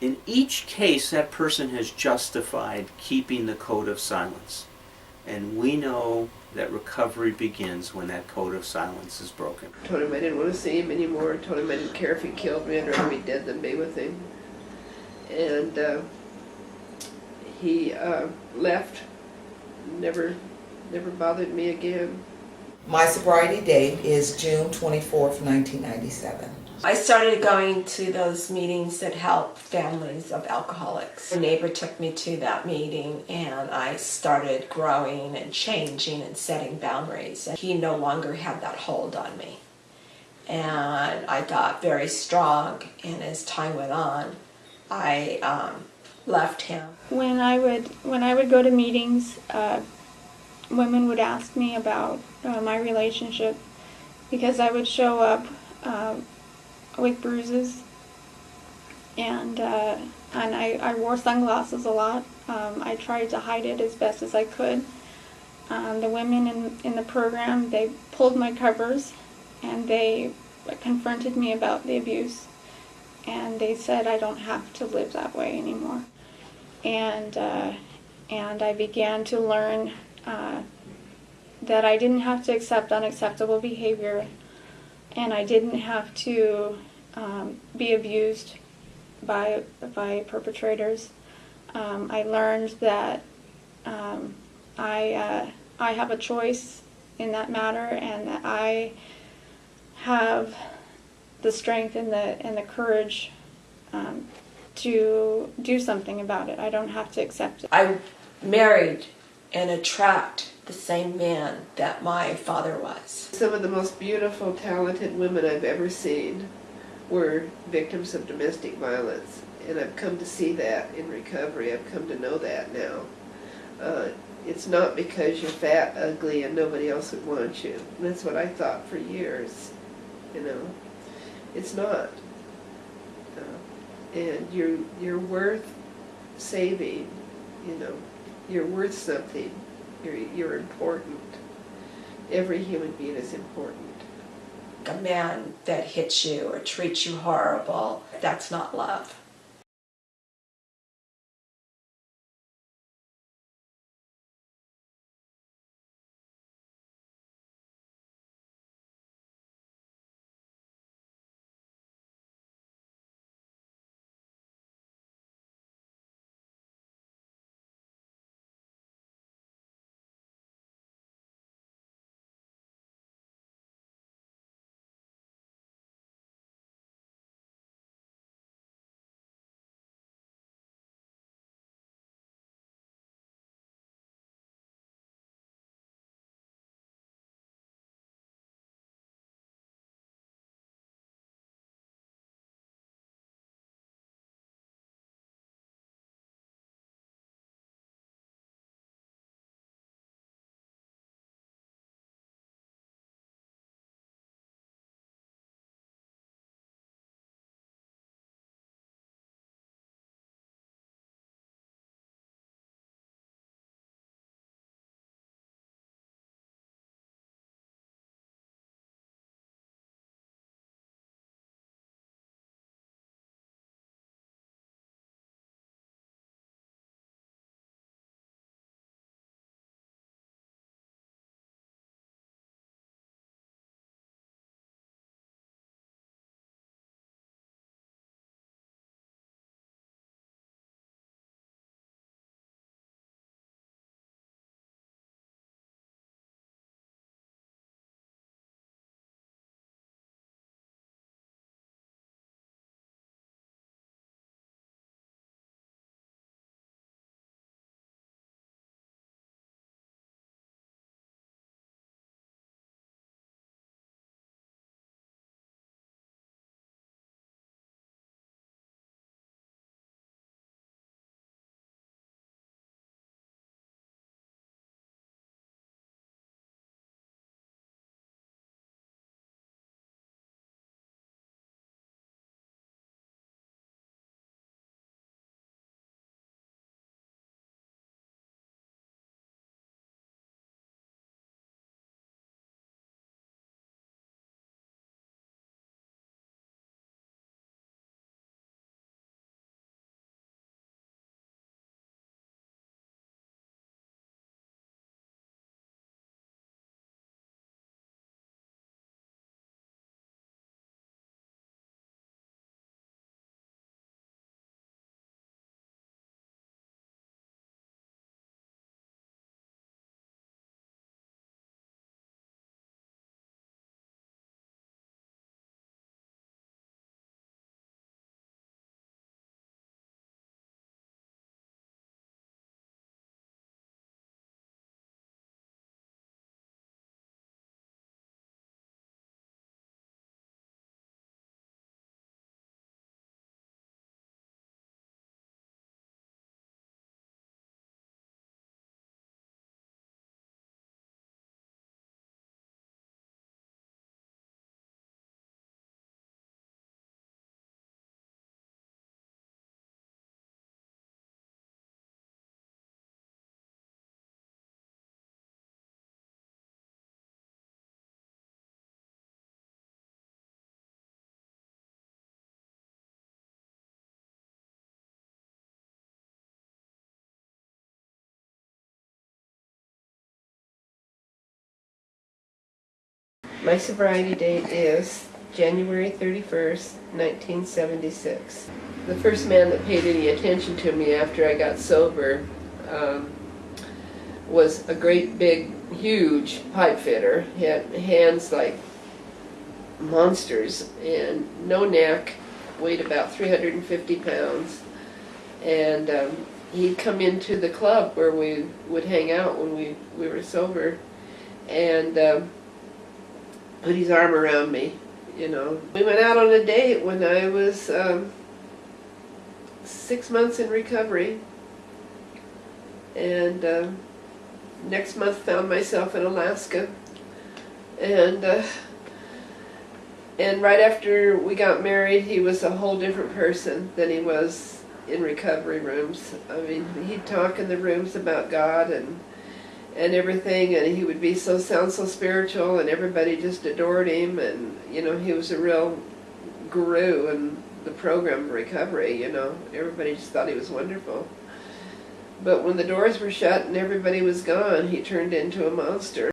In each case, that person has justified keeping the code of silence. And we know that recovery begins when that code of silence is broken. I told him I didn't want to see him anymore. I told him I didn't care if he killed me. I'd rather be dead than be with him. And he left. Never bothered me again. My sobriety date is June 24th, 1997. I started going to those meetings that help families of alcoholics. A neighbor took me to that meeting and I started growing and changing and setting boundaries. And he no longer had that hold on me. And I got very strong, and as time went on, I left him. When I would go to meetings, women would ask me about my relationship because I would show up with bruises, and I wore sunglasses a lot. I tried to hide it as best as I could. The women in the program, they pulled my covers and they confronted me about the abuse, and they said I don't have to live that way anymore. And I began to learn that I didn't have to accept unacceptable behavior, and I didn't have to be abused by perpetrators. I learned that I have a choice in that matter, and that I have the strength and the courage to do something about it. I don't have to accept it. I married and attract the same man that my father was. Some of the most beautiful, talented women I've ever seen were victims of domestic violence. And I've come to see that in recovery. I've come to know that now. It's not because you're fat, ugly, and nobody else would want you. And that's what I thought for years, you know. It's not. And you're worth saving, you know. You're worth something. You're important. Every human being is important. A man that hits you or treats you horrible, that's not love. My sobriety date is January 31st, 1976. The first man that paid any attention to me after I got sober was a great big, huge pipe fitter. He had hands like monsters and no neck, weighed about 350 pounds. And he'd come into the club where we would hang out when we were sober and put his arm around me, you know. We went out on a date when I was 6 months in recovery, and next month found myself in Alaska, and right after we got married, he was a whole different person than he was in recovery rooms. I mean, he'd talk in the rooms about God and everything, and he would be sound so spiritual, and everybody just adored him, and you know, he was a real guru in the program of recovery, you know. Everybody just thought he was wonderful. But when the doors were shut and everybody was gone, he turned into a monster.